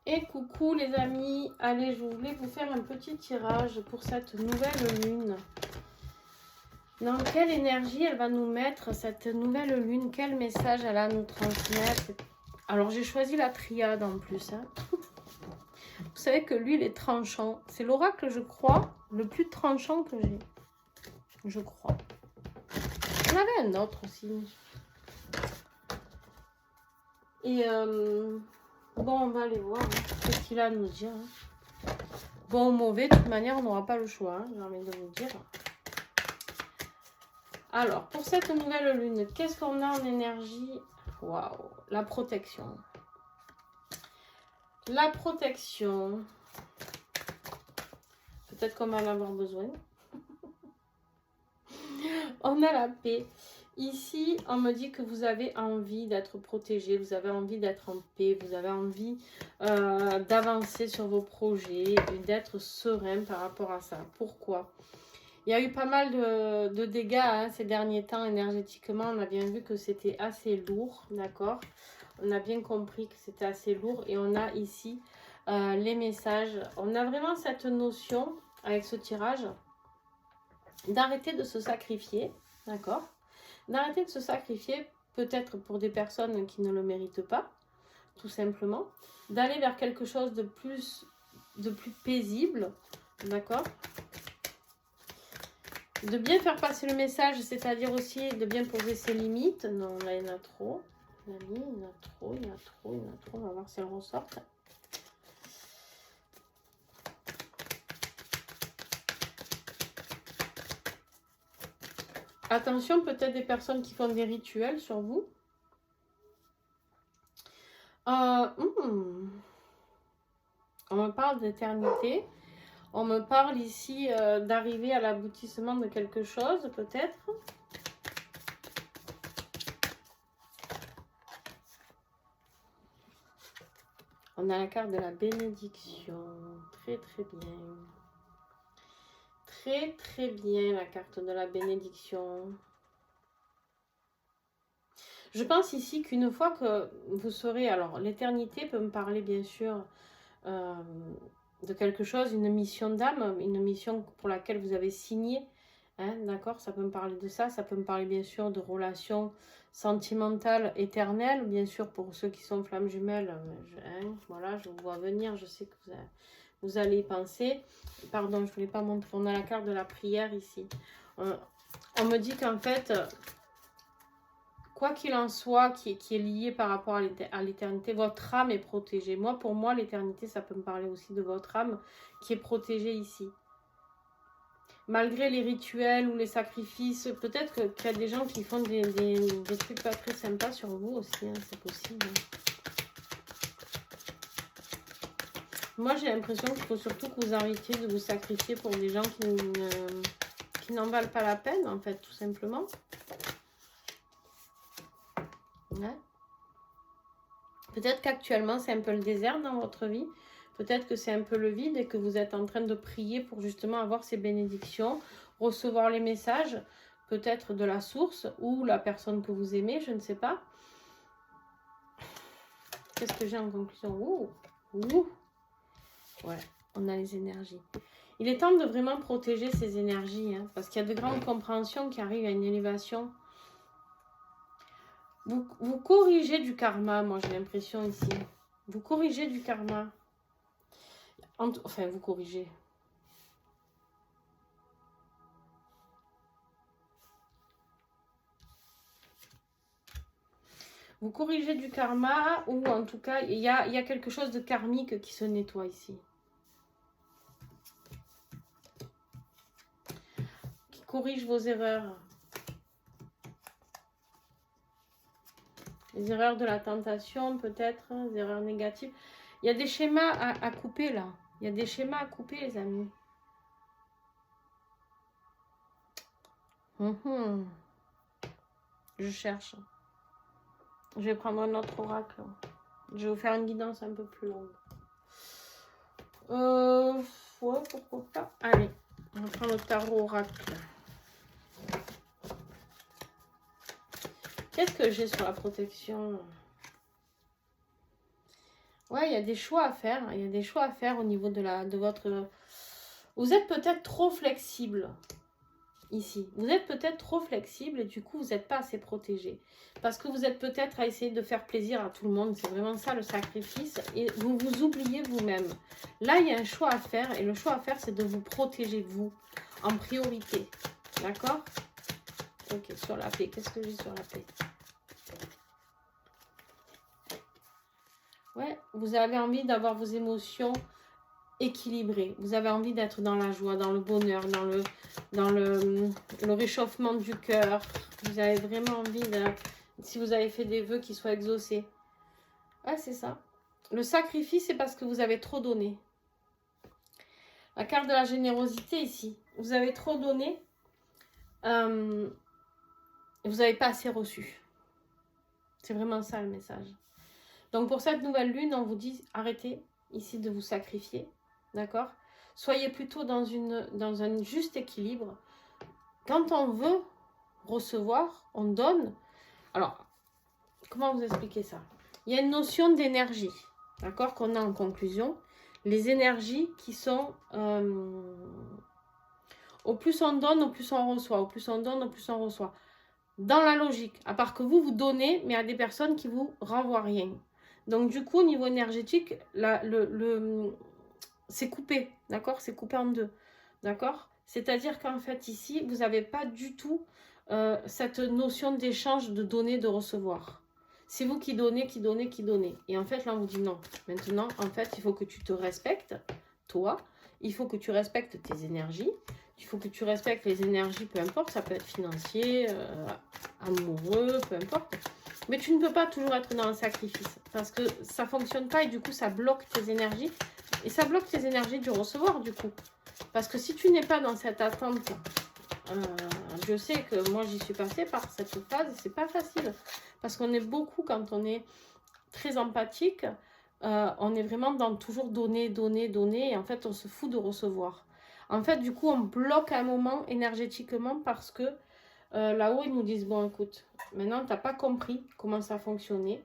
Et coucou les amis, allez, je voulais vous faire un petit tirage pour cette nouvelle lune. Dans quelle énergie elle va nous mettre cette nouvelle lune? Quel message elle a à nous transmettre? Alors j'ai choisi la triade en plus. Hein. Vous savez que lui il est tranchant. C'est l'oracle, je crois, le plus tranchant que j'ai. Je crois. On avait un autre aussi. Et bon, on va aller voir ce qu'il a à nous dire. Hein. Bon ou mauvais, de toute manière, on n'aura pas le choix, hein, j'ai envie de vous dire. Alors, pour cette nouvelle lune, qu'est-ce qu'on a en énergie? Waouh, la protection. La protection. Peut-être qu'on va en avoir besoin. On a la paix. Ici, on me dit que vous avez envie d'être protégé, vous avez envie d'être en paix, vous avez envie d'avancer sur vos projets et d'être serein par rapport à ça. Pourquoi? Il y a eu pas mal de dégâts hein, ces derniers temps énergétiquement. On a bien vu que c'était assez lourd, d'accord? On a bien compris que c'était assez lourd. Et on a ici les messages. On a vraiment cette notion avec ce tirage d'arrêter de se sacrifier, d'accord? D'arrêter de se sacrifier peut-être pour des personnes qui ne le méritent pas, tout simplement. D'aller vers quelque chose de plus paisible, d'accord? De bien faire passer le message, c'est-à-dire aussi de bien poser ses limites. Non, là, il y en a trop. Il y en a trop, il y en a trop, il y en a trop. On va voir si elles ressortent. Attention, peut-être des personnes qui font des rituels sur vous. On me parle d'éternité. On me parle ici d'arriver à l'aboutissement de quelque chose, peut-être. On a la carte de la bénédiction. Très, très bien. Très, très bien, la carte de la bénédiction. Je pense ici qu'une fois que vous serez... Alors, l'éternité peut me parler, bien sûr, de quelque chose, une mission d'âme, une mission pour laquelle vous avez signé. Hein, d'accord, ça peut me parler de ça. Ça peut me parler, bien sûr, de relations sentimentales éternelles. Bien sûr, pour ceux qui sont flammes jumelles, voilà, je vous vois venir. Je sais que vous allez y penser. Pardon, je ne voulais pas montrer. On a la carte de la prière ici. On me dit qu'en fait... Quoi qu'il en soit, qui est lié par rapport à l'éternité, votre âme est protégée. Moi, pour moi, l'éternité, ça peut me parler aussi de votre âme qui est protégée ici. Malgré les rituels ou les sacrifices, peut-être qu'il y a des gens qui font des trucs pas très sympas sur vous aussi, hein, c'est possible. Moi, j'ai l'impression qu'il faut surtout que vous arrêtiez de vous sacrifier pour des gens qui n'en valent pas la peine, en fait, tout simplement. Ouais. Peut-être qu'actuellement, c'est un peu le désert dans votre vie. Peut-être que c'est un peu le vide et que vous êtes en train de prier pour justement avoir ces bénédictions, recevoir les messages, peut-être de la source ou la personne que vous aimez, je ne sais pas. Qu'est-ce que j'ai en conclusion? Ouh. Ouais, on a les énergies. Il est temps de vraiment protéger ces énergies, hein, parce qu'il y a de grandes compréhensions qui arrivent à une élévation. Vous corrigez du karma, moi j'ai l'impression ici. Vous corrigez du karma. Enfin, vous corrigez. Vous corrigez du karma, ou en tout cas, il y a quelque chose de karmique qui se nettoie ici. Qui corrige vos erreurs. Les erreurs de la tentation, peut-être, les erreurs négatives. Il y a des schémas à couper, là. Il y a des schémas à couper, les amis. Je cherche. Je vais prendre un autre oracle. Je vais vous faire une guidance un peu plus longue. Ouais, pourquoi pas. Allez, on va prendre le tarot oracle. Qu'est-ce que j'ai sur la protection? Ouais, il y a des choix à faire. Il y a des choix à faire au niveau de votre... Vous êtes peut-être trop flexible ici. Vous êtes peut-être trop flexible et du coup, vous n'êtes pas assez protégé. Parce que vous êtes peut-être à essayer de faire plaisir à tout le monde. C'est vraiment ça le sacrifice. Et vous vous oubliez vous-même. Là, il y a un choix à faire. Et le choix à faire, c'est de vous protéger, vous, en priorité. D'accord? Ok, sur la paix. Qu'est-ce que j'ai sur la paix? Ouais, vous avez envie d'avoir vos émotions équilibrées. Vous avez envie d'être dans la joie, dans le bonheur, dans le réchauffement du cœur. Vous avez vraiment envie de... Si vous avez fait des vœux qui soient exaucés. Ouais, c'est ça. Le sacrifice, c'est parce que vous avez trop donné. La carte de la générosité ici. Vous avez trop donné. Vous n'avez pas assez reçu. C'est vraiment ça le message. Donc pour cette nouvelle lune, on vous dit arrêtez ici de vous sacrifier, d'accord? Soyez plutôt dans un juste équilibre. Quand on veut recevoir, on donne. Alors, comment vous expliquer ça? Il y a une notion d'énergie, d'accord, qu'on a en conclusion. Les énergies qui sont... au plus on donne, au plus on reçoit. Au plus on donne, au plus on reçoit. Dans la logique, à part que vous donnez, mais à des personnes qui vous renvoient rien. Donc du coup, au niveau énergétique, c'est coupé, d'accord? C'est coupé en deux, d'accord? C'est-à-dire qu'en fait, ici, vous n'avez pas du tout cette notion d'échange, de donner, de recevoir. C'est vous qui donnez, qui donnez, qui donnez. Et en fait, là, on vous dit non. Maintenant, en fait, il faut que tu te respectes, toi. Il faut que tu respectes tes énergies. Il faut que tu respectes les énergies, peu importe. Ça peut être financier, amoureux, peu importe. Mais tu ne peux pas toujours être dans le sacrifice. Parce que ça ne fonctionne pas et du coup, ça bloque tes énergies. Et ça bloque tes énergies du recevoir, du coup. Parce que si tu n'es pas dans cette attente, je sais que moi, j'y suis passée par cette phase. C'est pas facile. Parce qu'on est beaucoup, quand on est très empathique, on est vraiment dans toujours donner, donner, donner. Et en fait, on se fout de recevoir. En fait, du coup, on bloque un moment énergétiquement parce que là-haut, ils nous disent, bon, écoute, maintenant, tu n'as pas compris comment ça fonctionnait.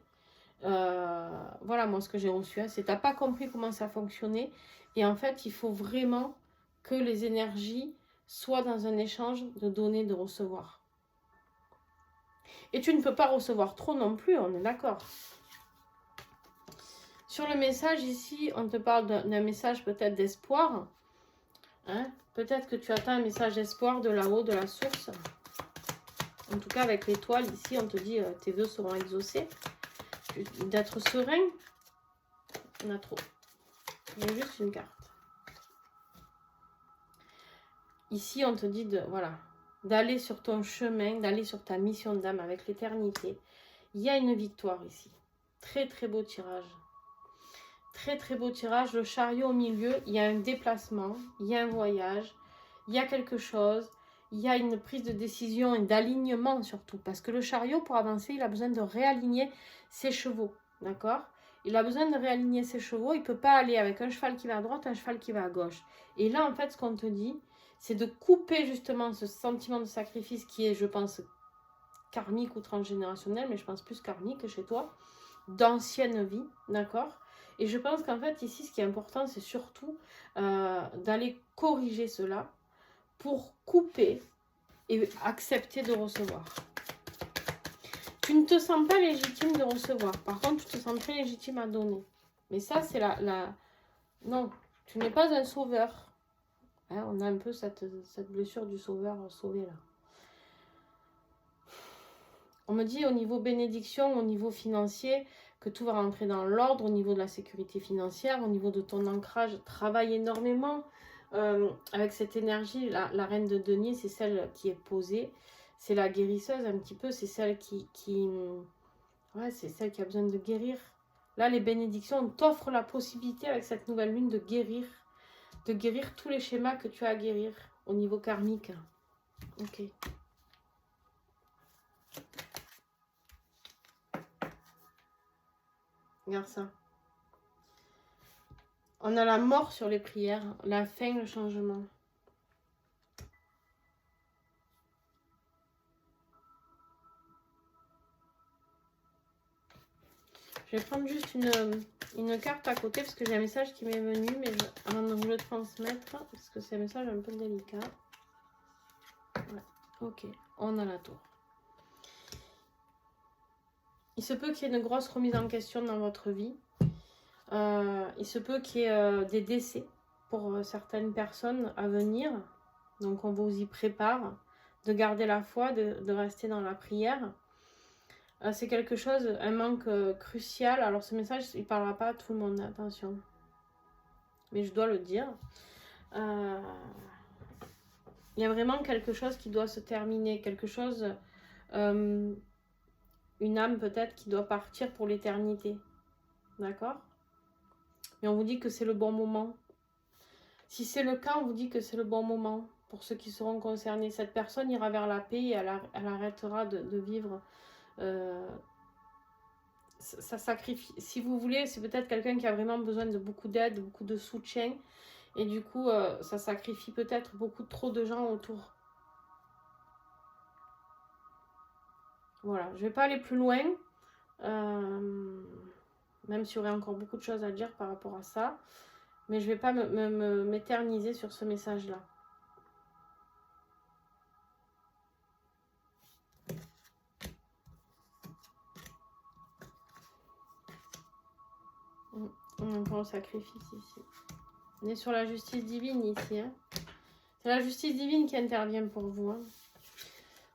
Voilà, moi, ce que j'ai reçu, hein, c'est tu n'as pas compris comment ça fonctionnait. Et en fait, il faut vraiment que les énergies soient dans un échange de donner, de recevoir. Et tu ne peux pas recevoir trop non plus, on est d'accord. Sur le message ici, on te parle d'un message peut-être d'espoir. Hein? Peut-être que tu attends un message d'espoir de là-haut, de la source. En tout cas, avec l'étoile, ici, on te dit tes vœux seront exaucés. D'être serein. On a trop. Il y a juste une carte. Ici, on te dit d'aller sur ton chemin, d'aller sur ta mission d'âme avec l'éternité. Il y a une victoire ici. Très, très beau tirage. Très, très beau tirage. Le chariot au milieu, il y a un déplacement, il y a un voyage, il y a quelque chose. Il y a une prise de décision et d'alignement surtout. Parce que le chariot, pour avancer, il a besoin de réaligner ses chevaux. D'accord? Il a besoin de réaligner ses chevaux. Il ne peut pas aller avec un cheval qui va à droite, un cheval qui va à gauche. Et là, en fait, ce qu'on te dit, c'est de couper justement ce sentiment de sacrifice qui est, je pense, karmique ou transgénérationnel, mais je pense plus karmique chez toi, d'ancienne vie. D'accord? Et je pense qu'en fait, ici, ce qui est important, c'est surtout d'aller corriger cela pour couper et accepter de recevoir. Tu ne te sens pas légitime de recevoir. Par contre, tu te sens très légitime à donner. Mais ça, c'est Non, tu n'es pas un sauveur. Hein, on a un peu cette blessure du sauveur sauvé là. On me dit au niveau bénédiction, au niveau financier, que tout va rentrer dans l'ordre, au niveau de la sécurité financière, au niveau de ton ancrage, travaille énormément. Avec cette énergie, la reine de denier, c'est celle qui est posée. C'est la guérisseuse un petit peu, c'est celle ouais, c'est celle qui a besoin de guérir. Là, les bénédictions t'offrent la possibilité avec cette nouvelle lune de guérir tous les schémas que tu as à guérir au niveau karmique. Ok. Regarde ça. On a la mort sur les prières, la fin, le changement. Je vais prendre juste une carte à côté parce que j'ai un message qui m'est venu, mais avant de vous le transmettre, parce que c'est un message un peu délicat. Ouais. Ok, on a la tour. Il se peut qu'il y ait une grosse remise en question dans votre vie. Il se peut qu'il y ait des décès pour certaines personnes à venir. Donc on vous y prépare, de garder la foi, de rester dans la prière. C'est quelque chose, un manque crucial. Alors ce message, il ne parlera pas à tout le monde, attention. Mais je dois le dire. Il y a vraiment quelque chose qui doit se terminer. Quelque chose, une âme peut-être qui doit partir pour l'éternité. D'accord? Mais on vous dit que c'est le bon moment. Si c'est le cas, on vous dit que c'est le bon moment pour ceux qui seront concernés. Cette personne ira vers la paix et elle arrêtera de vivre. Ça sacrifie. Si vous voulez, c'est peut-être quelqu'un qui a vraiment besoin de beaucoup d'aide, beaucoup de soutien. Et du coup, ça sacrifie peut-être beaucoup trop de gens autour. Voilà, je ne vais pas aller plus loin. Même s'il y aurait encore beaucoup de choses à dire par rapport à ça. Mais je ne vais pas m'éterniser sur ce message-là. On est encore au sacrifice ici. On est sur la justice divine ici. Hein. C'est la justice divine qui intervient pour vous. Hein.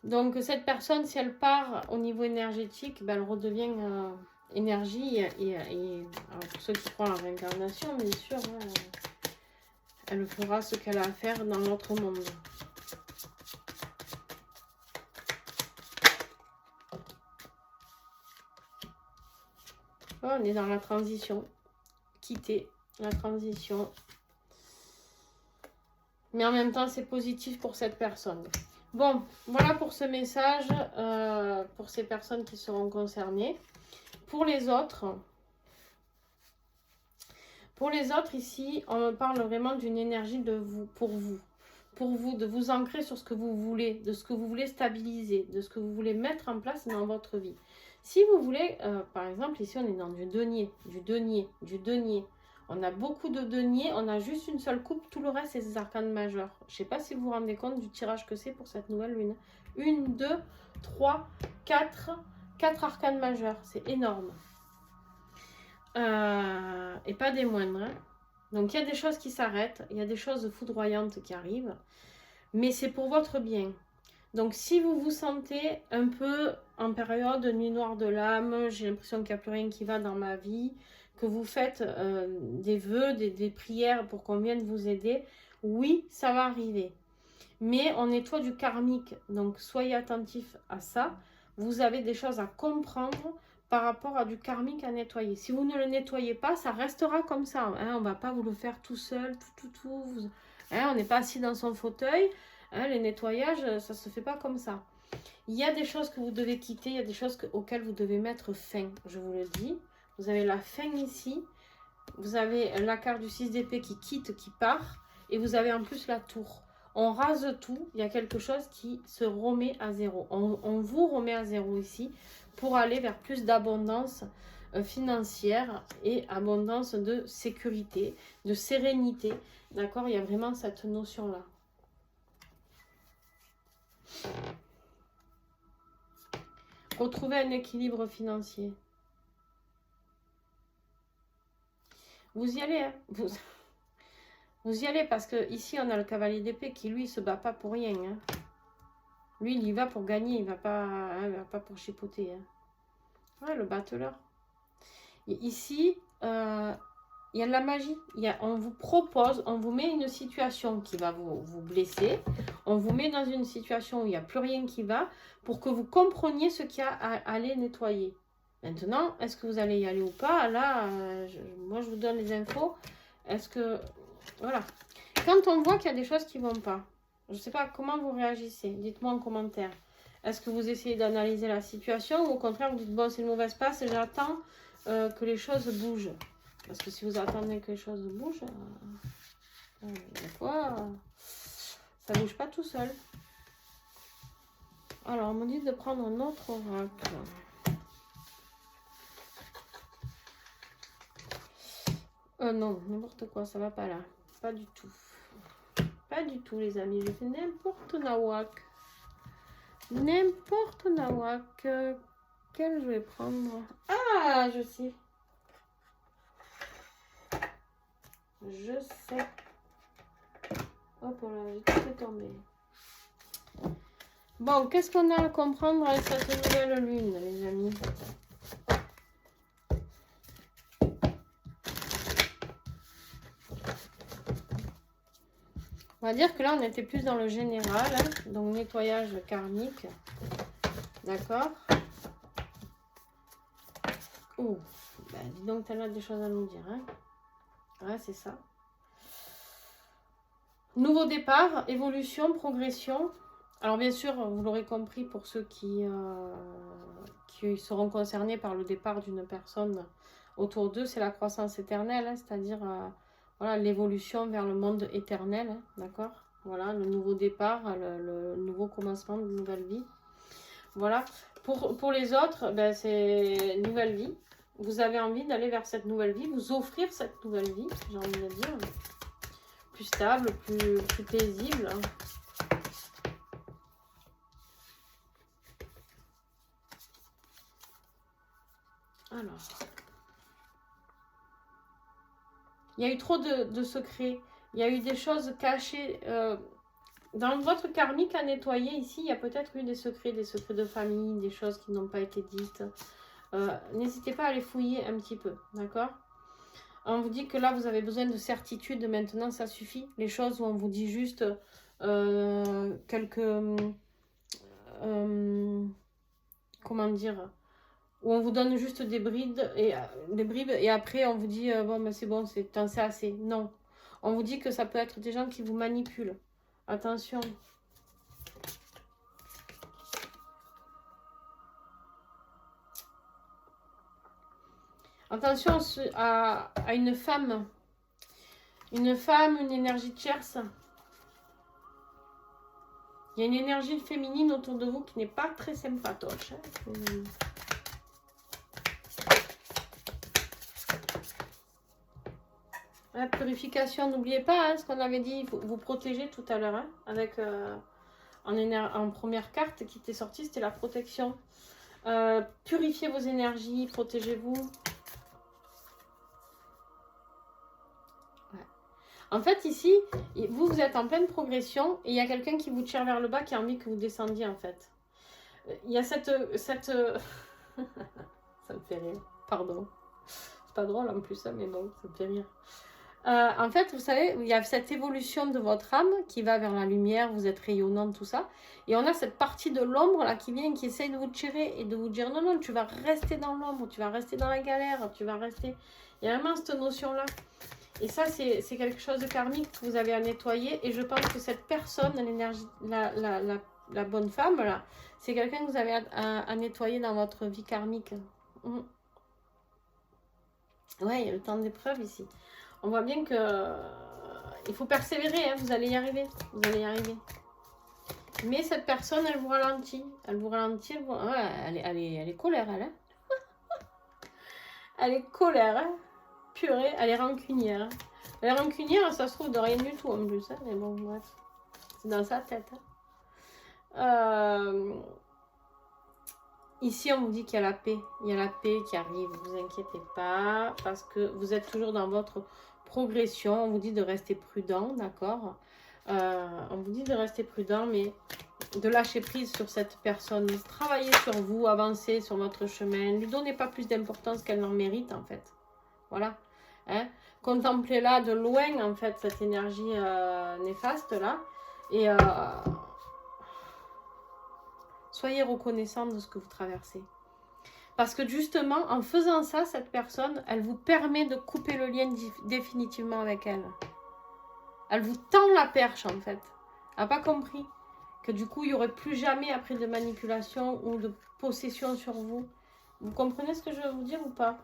Donc cette personne, si elle part au niveau énergétique, ben, elle redevient énergie. Et alors, pour ceux qui croient en réincarnation, bien sûr, hein, elle fera ce qu'elle a à faire dans l'autre monde. Oh, on est dans la transition. Quitter la transition. Mais en même temps, c'est positif pour cette personne. Bon, voilà pour ce message, pour ces personnes qui seront concernées. Pour les autres ici, on me parle vraiment d'une énergie de vous, pour vous, de vous ancrer sur ce que vous voulez, de ce que vous voulez stabiliser, de ce que vous voulez mettre en place dans votre vie. Si vous voulez, par exemple, ici on est dans du denier. On a beaucoup de deniers, on a juste une seule coupe, tout le reste c'est des arcanes majeures. Je ne sais pas si vous vous rendez compte du tirage que c'est pour cette nouvelle lune. 1, 2, 3, 4 arcanes majeures, c'est énorme. Et pas des moindres. Hein. Donc il y a des choses qui s'arrêtent, il y a des choses foudroyantes qui arrivent, mais c'est pour votre bien. Donc si vous vous sentez un peu en période nuit noire de l'âme, j'ai l'impression qu'il n'y a plus rien qui va dans ma vie, que vous faites des vœux, des prières pour qu'on vienne vous aider, oui, ça va arriver. Mais on nettoie du karmique, donc soyez attentifs à ça. Vous avez des choses à comprendre par rapport à du karmique à nettoyer. Si vous ne le nettoyez pas, ça restera comme ça. Hein, on ne va pas vous le faire tout seul, tout. Hein, on n'est pas assis dans son fauteuil. Hein, les nettoyages, ça ne se fait pas comme ça. Il y a des choses que vous devez quitter, il y a des choses auxquelles vous devez mettre fin, je vous le dis. Vous avez la fin ici, vous avez la carte du 6 d'épée qui quitte, qui part, et vous avez en plus la tour. On rase tout, il y a quelque chose qui se remet à zéro. On vous remet à zéro ici pour aller vers plus d'abondance financière et abondance de sécurité, de sérénité. D'accord? Il y a vraiment cette notion-là. Retrouver un équilibre financier. Vous y allez, hein, vous y allez parce que ici on a le cavalier d'épée qui lui se bat pas pour rien. Hein. Lui il y va pour gagner, il va pas pour chipoter. Hein. Ouais, le battleur. Et ici, il y a de la magie. On vous propose, on vous met une situation qui va vous blesser. On vous met dans une situation où il n'y a plus rien qui va pour que vous compreniez ce qu'il y a à aller nettoyer. Maintenant, est-ce que vous allez y aller ou pas? Là, moi, je vous donne les infos. Est-ce que... Voilà. Quand on voit qu'il y a des choses qui ne vont pas, je ne sais pas comment vous réagissez. Dites-moi en commentaire. Est-ce que vous essayez d'analyser la situation ou au contraire, vous dites, bon, c'est une mauvaise passe et j'attends que les choses bougent. Parce que si vous attendez que les choses bougent, des fois, ça ne bouge pas tout seul. Alors, on me dit de prendre un autre oracle. Non, n'importe quoi, ça va pas là. Pas du tout. Pas du tout, les amis. Je fais n'importe nawak. N'importe nawak. Quel je vais prendre? Ah, je sais. Je sais. Hop là, j'ai tout fait tomber. Bon, qu'est-ce qu'on a à comprendre avec cette nouvelle lune, les amis? On va dire que là, on était plus dans le général, hein, donc nettoyage karmique. D'accord? Oh, ben, dis donc, tu as des choses à nous dire. Hein? Ouais, c'est ça. Nouveau départ, évolution, progression. Alors, bien sûr, vous l'aurez compris pour ceux qui seront concernés par le départ d'une personne autour d'eux, c'est la croissance éternelle, hein, c'est-à-dire voilà, l'évolution vers le monde éternel. Hein, d'accord? Voilà, le nouveau départ, le nouveau commencement de nouvelle vie. Voilà. Pour les autres, ben, c'est nouvelle vie. Vous avez envie d'aller vers cette nouvelle vie, vous offrir cette nouvelle vie, j'ai envie de dire. Plus stable, plus paisible. Alors. Il y a eu trop de secrets. Il y a eu des choses cachées. Dans votre karmique à nettoyer, ici, il y a peut-être eu des secrets de famille, des choses qui n'ont pas été dites. N'hésitez pas à les fouiller un petit peu, d'accord? On vous dit que là, vous avez besoin de certitude. Maintenant, ça suffit. Les choses où on vous dit juste comment dire? Où on vous donne juste des bribes et après, on vous dit bon, ben c'est bon, c'est assez. Non. On vous dit que ça peut être des gens qui vous manipulent. Attention. Attention à une femme. Une femme, une énergie tierce. Il y a une énergie féminine autour de vous qui n'est pas très sympatoche. Hein. La purification, n'oubliez pas hein, ce qu'on avait dit, vous protéger tout à l'heure. Hein, avec en première carte qui était sortie, c'était la protection. Purifiez vos énergies, protégez-vous. En fait, ici, vous êtes en pleine progression et il y a quelqu'un qui vous tire vers le bas qui a envie que vous descendiez, en fait. Il y a cette... Ça me fait rire. Pardon. C'est pas drôle en plus, hein, mais bon, ça me fait rire. En fait, vous savez, il y a cette évolution de votre âme qui va vers la lumière, vous êtes rayonnante, tout ça. Et on a cette partie de l'ombre là qui vient, qui essaye de vous tirer et de vous dire non, non, tu vas rester dans l'ombre, tu vas rester dans la galère, tu vas rester... Il y a vraiment cette notion-là. Et ça, c'est quelque chose de karmique que vous avez à nettoyer. Et je pense que cette personne, l'énergie, la bonne femme, là, c'est quelqu'un que vous avez à nettoyer dans votre vie karmique. Ouais, il y a le temps d'épreuve ici. On voit bien que il faut persévérer, hein, vous allez y arriver. Vous allez y arriver. Mais cette personne, elle vous ralentit. Elle vous ralentit. Ouais, elle est colère, elle. Hein. Elle est colère, hein. Purée, elle est rancunière. Elle est rancunière, ça se trouve de rien du tout en plus. Hein, mais bon, bref. C'est dans sa tête. Hein. Ici, on vous dit qu'il y a la paix. Il y a la paix qui arrive. Ne vous inquiétez pas. Parce que vous êtes toujours dans votre progression. On vous dit de rester prudent, d'accord? On vous dit de rester prudent, mais de lâcher prise sur cette personne. Travaillez sur vous, avancez sur votre chemin. Ne lui donnez pas plus d'importance qu'elle n'en mérite, en fait. Voilà. Hein? Contemplez-la de loin, en fait, cette énergie néfaste-là. Et soyez reconnaissant de ce que vous traversez. Parce que justement, en faisant ça, cette personne, elle vous permet de couper le lien définitivement avec elle. Elle vous tend la perche, en fait. Elle n'a pas compris que du coup, il n'y aurait plus jamais après de manipulation ou de possession sur vous. Vous comprenez ce que je veux vous dire ou pas?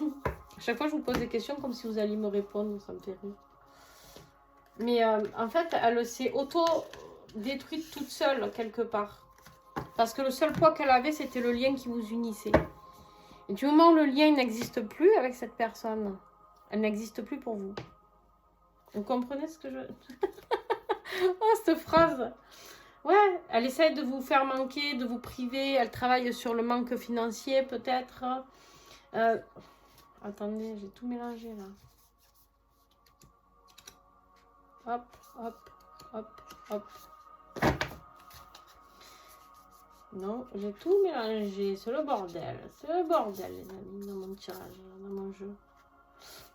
À chaque fois, je vous pose des questions comme si vous alliez me répondre, ça me fait rire. Mais en fait, elle s'est auto-détruite toute seule, quelque part. Parce que le seul poids qu'elle avait, c'était le lien qui vous unissait. Et du moment où le lien n'existe plus avec cette personne, Elle n'existe plus pour vous. Vous comprenez ce que je... Oh, cette phrase. Ouais, elle essaie de vous faire manquer, de vous priver. Elle travaille sur le manque financier, peut-être. Attendez, j'ai tout mélangé, là. Hop, hop, hop, hop. Non, j'ai tout mélangé. C'est le bordel. C'est le bordel, les amis, dans mon tirage, dans mon jeu.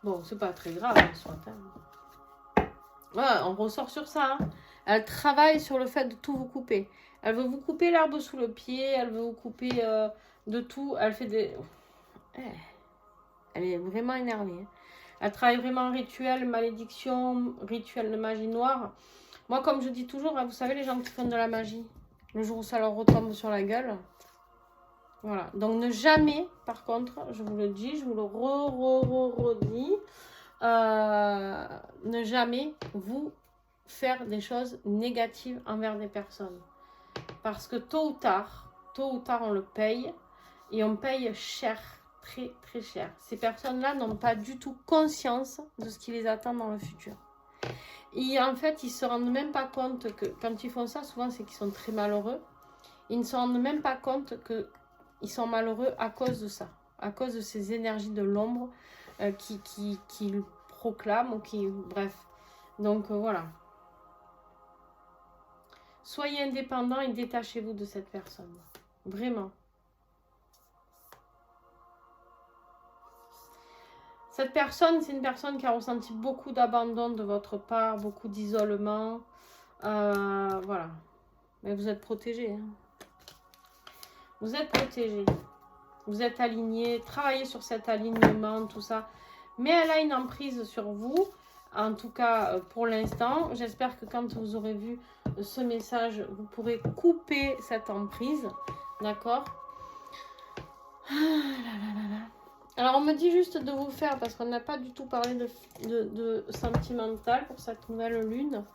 Bon, c'est pas très grave, soit. Ouais, on ressort sur ça. Hein. Elle travaille sur le fait de tout vous couper. Elle veut vous couper l'herbe sous le pied. Elle veut vous couper de tout. Elle fait des... Elle est vraiment énervée. Hein. Elle travaille vraiment en rituel, malédiction, rituel de magie noire. Moi, comme je dis toujours, vous savez, les gens qui font de la magie, le jour où ça leur retombe sur la gueule. Voilà. Donc, ne jamais, par contre, je vous le dis, je vous le redis, ne jamais vous faire des choses négatives envers des personnes. Parce que tôt ou tard, on le paye. Et on paye cher. Très, très cher. Ces personnes-là n'ont pas du tout conscience de ce qui les attend dans le futur. Et en fait, ils ne se rendent même pas compte que quand ils font ça, souvent c'est qu'ils sont très malheureux. Ils ne se rendent même pas compte qu'ils sont malheureux à cause de ça. À cause de ces énergies de l'ombre qui proclament ou qui... Bref. Donc voilà. Soyez indépendants et détachez-vous de cette personne. Vraiment. Cette personne, c'est une personne qui a ressenti beaucoup d'abandon de votre part, beaucoup d'isolement. Voilà. Mais vous êtes protégés. Hein. Vous êtes protégés. Vous êtes alignés. Travaillez sur cet alignement, tout ça. Mais elle a une emprise sur vous. En tout cas, pour l'instant. J'espère que quand vous aurez vu ce message, vous pourrez couper cette emprise. D'accord ? Alors, on me dit juste de vous faire, parce qu'on n'a pas du tout parlé de sentimental pour cette nouvelle lune.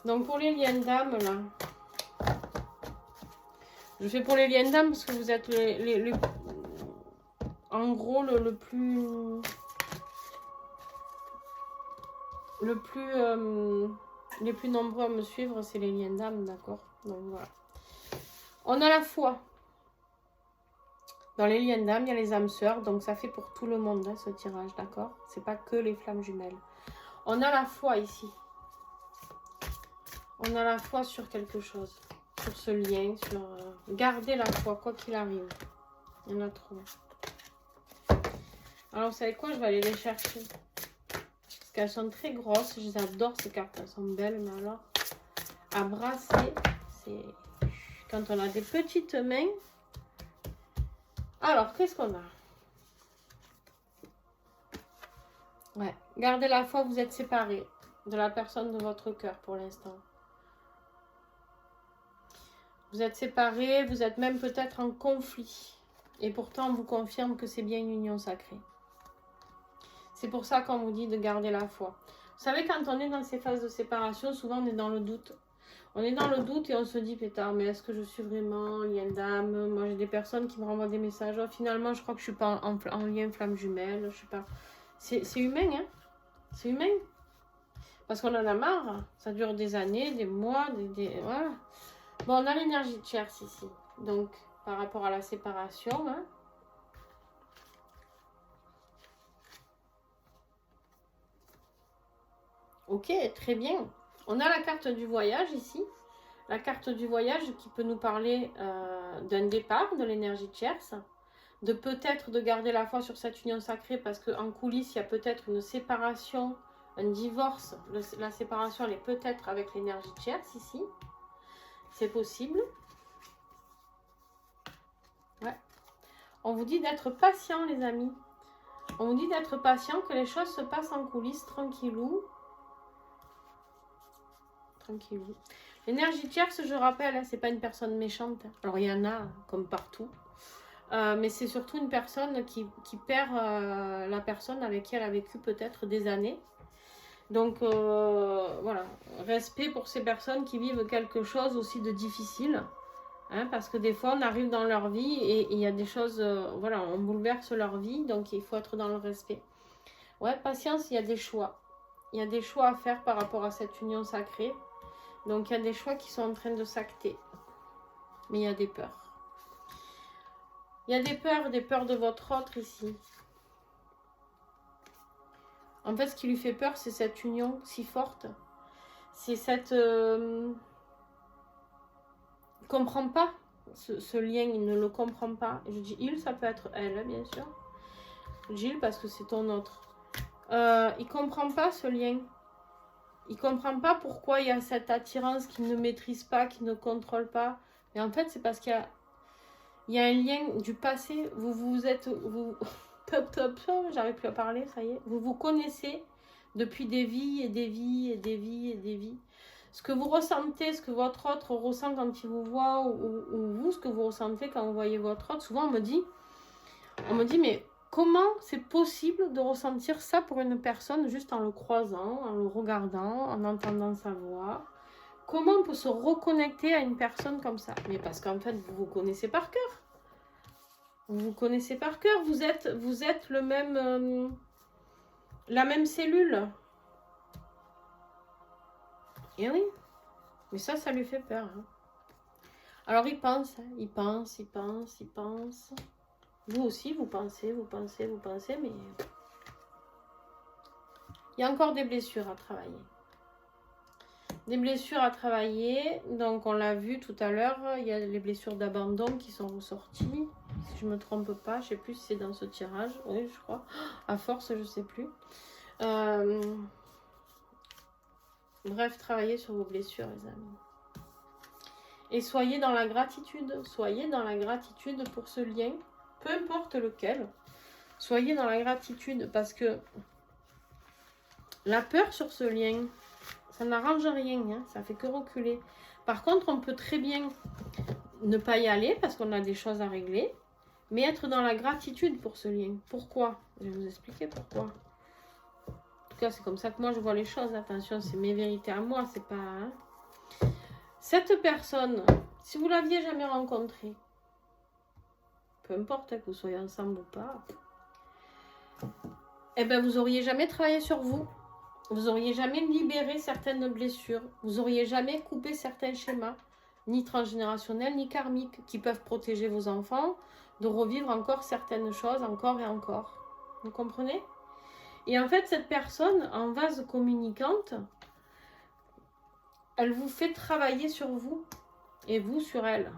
Donc, pour les liens d'âme, là, je fais pour les liens d'âme parce que vous êtes en gros, les plus nombreux à me suivre, c'est les liens d'âme, d'accord? Donc, voilà. On a la foi. Dans les liens d'âme, il y a les âmes sœurs, donc ça fait pour tout le monde, hein, ce tirage, d'accord? C'est pas que les flammes jumelles. On a la foi ici. On a la foi sur quelque chose, sur ce lien, sur... garder la foi, quoi qu'il arrive. Il y en a trop. Alors, vous savez quoi? Je vais aller les chercher. Parce qu'elles sont très grosses. J'adore ces cartes, elles sont belles, mais alors, à brasser, c'est... Quand on a des petites mains... Alors, qu'est-ce qu'on a? Ouais. Gardez la foi, vous êtes séparés de la personne de votre cœur pour l'instant. Vous êtes séparés, vous êtes même peut-être en conflit. Et pourtant, on vous confirme que c'est bien une union sacrée. C'est pour ça qu'on vous dit de garder la foi. Vous savez, quand on est dans ces phases de séparation, souvent on est dans le doute. On est dans le doute et on se dit, pétard, mais est-ce que je suis vraiment lien d'âme? Moi, j'ai des personnes qui me renvoient des messages. Oh, finalement, je crois que je ne suis pas en lien flamme jumelle. Je sais pas. C'est humain, hein? C'est humain. Parce qu'on en a marre. Ça dure des années, des mois, voilà. Bon, on a l'énergie de Tierce ici. Donc, par rapport à la séparation, hein. Ok, très bien. On a la carte du voyage ici. La carte du voyage qui peut nous parler d'un départ de l'énergie tierce, de peut-être de garder la foi sur cette union sacrée parce qu'en coulisses, il y a peut-être une séparation, un divorce. La séparation, elle est peut-être avec l'énergie tierce ici. C'est possible. Ouais. On vous dit d'être patient, les amis. On vous dit d'être patient, que les choses se passent en coulisses, tranquillou. Tranquillou. L'énergie tierce, je rappelle, hein, c'est pas une personne méchante. Alors, il y en a, comme partout. Mais c'est surtout une personne qui perd la personne avec qui elle a vécu peut-être des années. Donc, voilà. Respect pour ces personnes qui vivent quelque chose aussi de difficile. Hein, parce que des fois, on arrive dans leur vie et il y a des choses... voilà, on bouleverse leur vie. Donc, il faut être dans le respect. Ouais, patience, il y a des choix. Il y a des choix à faire par rapport à cette union sacrée. Donc, il y a des choix qui sont en train de s'acter. Mais il y a des peurs. Il y a des peurs de votre autre ici. En fait, ce qui lui fait peur, c'est cette union si forte. C'est cette... il ne comprend pas ce lien, il ne le comprend pas. Je dis il, ça peut être elle, bien sûr. Gilles, parce que c'est ton autre. Il ne comprend pas ce lien. Il ne comprend pas pourquoi il y a cette attirance qu'il ne maîtrise pas, qu'il ne contrôle pas. Et en fait, c'est parce qu'il y a un lien du passé. Vous êtes... j'arrive plus à parler, ça y est. Vous vous connaissez depuis des vies et des vies et des vies et des vies. Ce que vous ressentez, ce que votre autre ressent quand il vous voit, ou vous, ce que vous ressentez quand vous voyez votre autre, souvent on me dit, mais comment c'est possible de ressentir ça pour une personne juste en le croisant, en le regardant, en entendant sa voix? Comment on peut se reconnecter à une personne comme ça? Mais parce qu'en fait, vous vous connaissez par cœur. Vous vous connaissez par cœur. Vous êtes le même, la même cellule. Et oui. Mais ça lui fait peur. Hein. Alors il pense, il pense. Vous aussi, vous pensez, mais il y a encore des blessures à travailler. Des blessures à travailler, donc on l'a vu tout à l'heure, il y a les blessures d'abandon qui sont ressorties, si je ne me trompe pas, je ne sais plus si c'est dans ce tirage, oui je crois, à force je ne sais plus. Bref, travaillez sur vos blessures les amis. Et soyez dans la gratitude pour ce lien, peu importe lequel, soyez dans la gratitude parce que la peur sur ce lien, ça n'arrange rien, hein, ça fait que reculer. Par contre, on peut très bien ne pas y aller parce qu'on a des choses à régler, mais être dans la gratitude pour ce lien. Pourquoi? Je vais vous expliquer pourquoi. En tout cas, c'est comme ça que moi je vois les choses. Attention, c'est mes vérités à moi, c'est pas... Hein. Cette personne, si vous l'aviez jamais rencontrée, peu importe que vous soyez ensemble ou pas, eh ben vous auriez jamais travaillé sur vous. Vous auriez jamais libéré certaines blessures. Vous auriez jamais coupé certains schémas, ni transgénérationnels, ni karmiques, qui peuvent protéger vos enfants de revivre encore certaines choses, encore et encore. Vous comprenez? Et en fait, cette personne, en vase communicante, elle vous fait travailler sur vous et vous sur elle.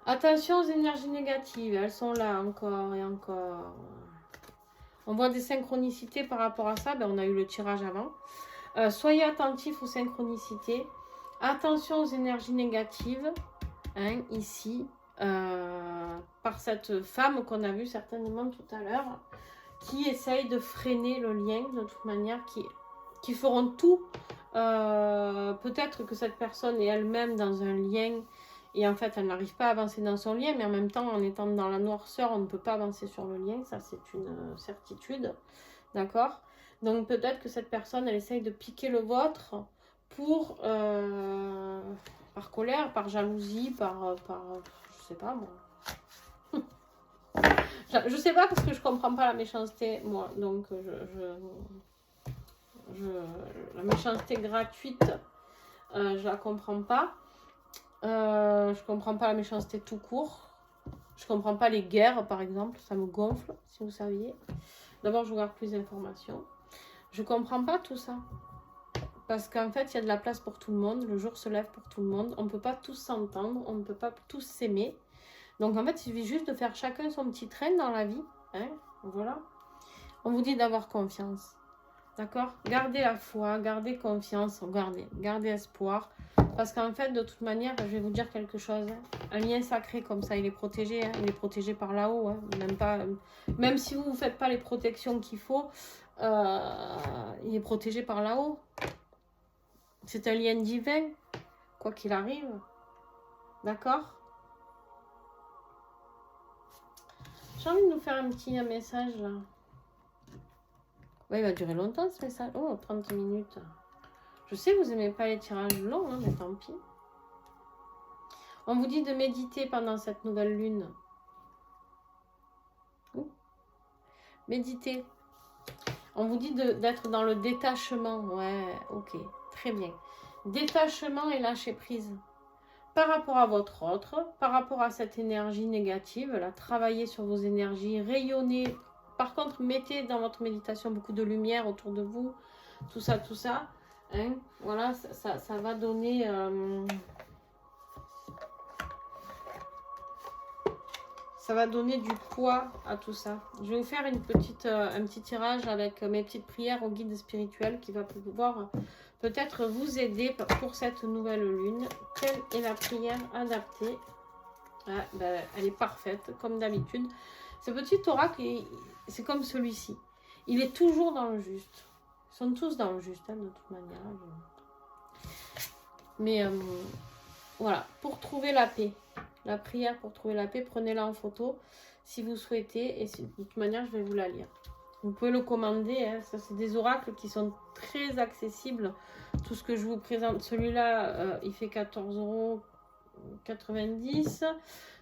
Attention aux énergies négatives, elles sont là encore et encore. On voit des synchronicités par rapport à ça, ben, on a eu le tirage avant. Soyez attentifs aux synchronicités. Attention aux énergies négatives, hein, ici, par cette femme qu'on a vue certainement tout à l'heure, qui essaye de freiner le lien de toute manière, qui feront tout. Peut-être que cette personne est elle-même dans un lien et en fait elle n'arrive pas à avancer dans son lien, mais en même temps en étant dans la noirceur on ne peut pas avancer sur le lien, ça c'est une certitude, d'accord? Donc peut-être que cette personne elle essaye de piquer le vôtre pour par colère, par jalousie, par je sais pas moi. Je sais pas parce que je comprends pas la méchanceté moi, donc la méchanceté gratuite, je la comprends pas. Je comprends pas la méchanceté tout court. Je comprends pas les guerres, par exemple. Ça me gonfle, si vous saviez. D'abord, je regarde plus d'informations. Je comprends pas tout ça. Parce qu'en fait, il y a de la place pour tout le monde. Le jour se lève pour tout le monde. On ne peut pas tous s'entendre. On ne peut pas tous s'aimer. Donc, en fait, il suffit juste de faire chacun son petit train dans la vie. Hein, voilà. On vous dit d'avoir confiance. D'accord? Gardez la foi, gardez confiance, gardez espoir. Parce qu'en fait, de toute manière, je vais vous dire quelque chose. Un lien sacré comme ça, il est protégé. Hein, il est protégé par là-haut. Hein, même si vous ne faites pas les protections qu'il faut, il est protégé par là-haut. C'est un lien divin, quoi qu'il arrive. D'accord? J'ai envie de nous faire un petit message là. Ouais, il va durer longtemps ce message. Oh, 30 minutes. Je sais que vous n'aimez pas les tirages longs, hein, mais tant pis. On vous dit de méditer pendant cette nouvelle lune. Méditez. On vous dit d'être dans le détachement. Ouais, ok, très bien. Détachement et lâcher prise. Par rapport à votre autre, par rapport à cette énergie négative, là, travaillez sur vos énergies, rayonnez. Par contre, mettez dans votre méditation beaucoup de lumière autour de vous, tout ça, tout ça. Hein, voilà, ça va donner... ça va donner du poids à tout ça. Je vais vous faire un petit tirage avec mes petites prières au guide spirituel qui va pouvoir peut-être vous aider pour cette nouvelle lune. Quelle est la prière adaptée? Ah, ben, elle est parfaite, comme d'habitude. Ce petit oracle, c'est comme celui-ci. Il est toujours dans le juste. Ils sont tous dans le juste, hein, de toute manière. Mais voilà, pour trouver la paix. La prière pour trouver la paix, prenez-la en photo si vous souhaitez. Et de toute manière, je vais vous la lire. Vous pouvez le commander. Hein. Ça, c'est des oracles qui sont très accessibles. Tout ce que je vous présente, celui-là, il fait 14,90 €.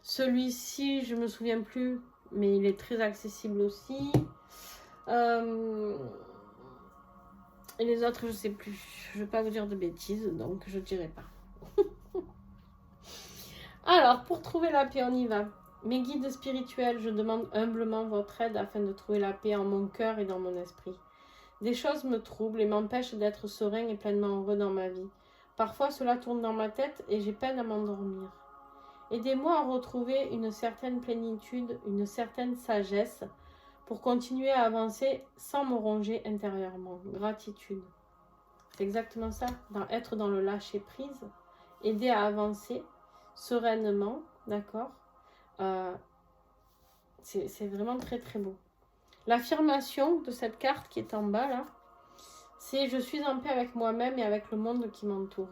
Celui-ci, je ne me souviens plus, mais il est très accessible aussi. Et les autres, je ne sais plus. Je ne vais pas vous dire de bêtises, donc je ne dirai pas. Alors, pour trouver la paix, on y va. Mes guides spirituels, je demande humblement votre aide afin de trouver la paix en mon cœur et dans mon esprit. Des choses me troublent et m'empêchent d'être serein et pleinement heureux dans ma vie. Parfois, cela tourne dans ma tête et j'ai peine à m'endormir. Aidez-moi à retrouver une certaine plénitude, une certaine sagesse pour continuer à avancer sans me ronger intérieurement. Gratitude. C'est exactement ça, être dans le lâcher-prise, aider à avancer sereinement, d'accord. C'est vraiment très très beau. L'affirmation de cette carte qui est en bas là, c'est je suis en paix avec moi-même et avec le monde qui m'entoure.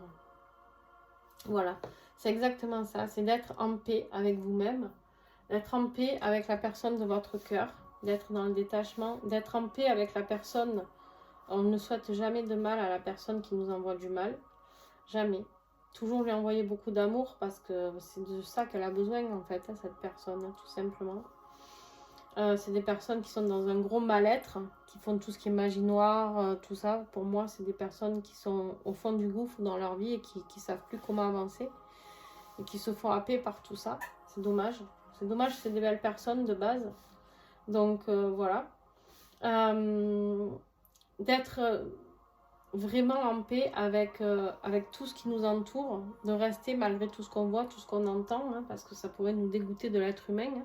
Voilà, c'est exactement ça, c'est d'être en paix avec vous-même, d'être en paix avec la personne de votre cœur, d'être dans le détachement, d'être en paix avec la personne. On ne souhaite jamais de mal à la personne qui nous envoie du mal, jamais. Toujours lui envoyer beaucoup d'amour parce que c'est de ça qu'elle a besoin en fait, cette personne, tout simplement. C'est des personnes qui sont dans un gros mal-être, qui font tout ce qui est magie noire, tout ça. Pour moi, c'est des personnes qui sont au fond du gouffre dans leur vie et qui ne savent plus comment avancer et qui se font happer par tout ça. C'est dommage. C'est dommage, c'est des belles personnes de base. Donc voilà. D'être vraiment en paix avec tout ce qui nous entoure, de rester malgré tout ce qu'on voit, tout ce qu'on entend, hein, parce que ça pourrait nous dégoûter de l'être humain.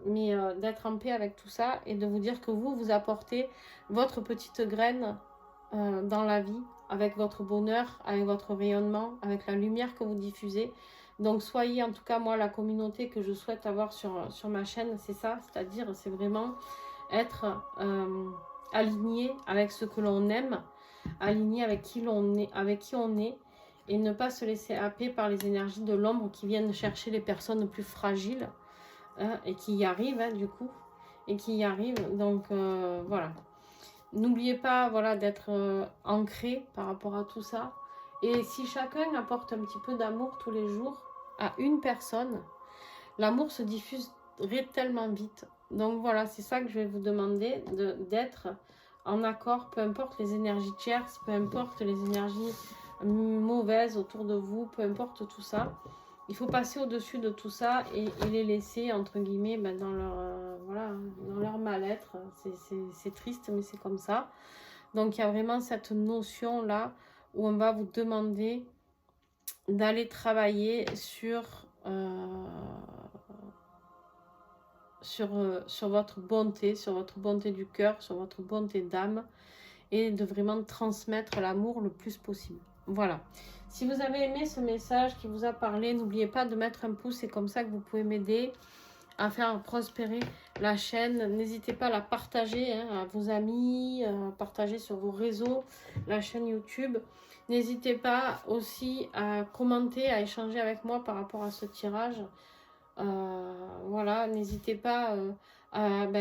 Mais d'être en paix avec tout ça et de vous dire que vous apportez votre petite graine dans la vie, avec votre bonheur, avec votre rayonnement, avec la lumière que vous diffusez. Donc soyez, en tout cas moi, la communauté que je souhaite avoir sur ma chaîne, c'est ça, c'est-à-dire c'est vraiment être aligné avec ce que l'on aime, aligné avec qui on est et ne pas se laisser happer par les énergies de l'ombre qui viennent chercher les personnes plus fragiles. Et qui y arrive du coup, et qui y arrive. Donc voilà, n'oubliez pas voilà, d'être ancré par rapport à tout ça. Et si chacun apporte un petit peu d'amour tous les jours à une personne, l'amour se diffuserait tellement vite. Donc voilà, c'est ça que je vais vous demander, d'être en accord, peu importe les énergies tierces, peu importe les énergies mauvaises autour de vous, peu importe tout ça. Il faut passer au-dessus de tout ça et les laisser, entre guillemets, dans leur, voilà, dans leur mal-être. C'est triste, mais c'est comme ça. Donc, il y a vraiment cette notion-là où on va vous demander d'aller travailler sur votre bonté du cœur, sur votre bonté d'âme et de vraiment transmettre l'amour le plus possible. Voilà. Si vous avez aimé ce message qui vous a parlé, n'oubliez pas de mettre un pouce. C'est comme ça que vous pouvez m'aider à faire prospérer la chaîne. N'hésitez pas à la partager à vos amis, partager sur vos réseaux, la chaîne YouTube. N'hésitez pas aussi à commenter, à échanger avec moi par rapport à ce tirage. Voilà, n'hésitez pas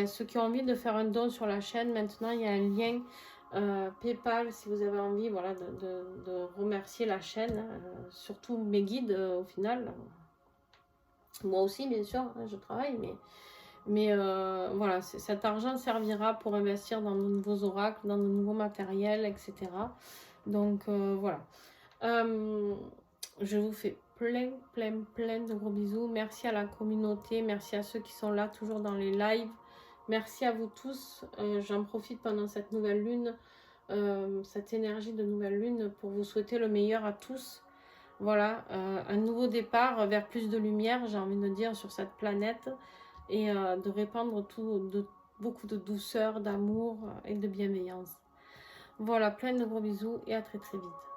ceux qui ont envie de faire un don sur la chaîne. Maintenant, il y a un lien PayPal si vous avez envie voilà, de remercier la chaîne, surtout mes guides au final. Moi aussi, bien sûr, je travaille, Mais voilà, cet argent servira pour investir dans de nouveaux oracles, dans de nouveaux matériels, etc. Donc voilà. Je vous fais plein de gros bisous. Merci à la communauté, merci à ceux qui sont là toujours dans les lives. Merci à vous tous. J'en profite pendant cette nouvelle lune, cette énergie de nouvelle lune pour vous souhaiter le meilleur à tous. Voilà, un nouveau départ vers plus de lumière, j'ai envie de dire, sur cette planète et de répandre beaucoup de douceur, d'amour et de bienveillance. Voilà, plein de gros bisous et à très très vite.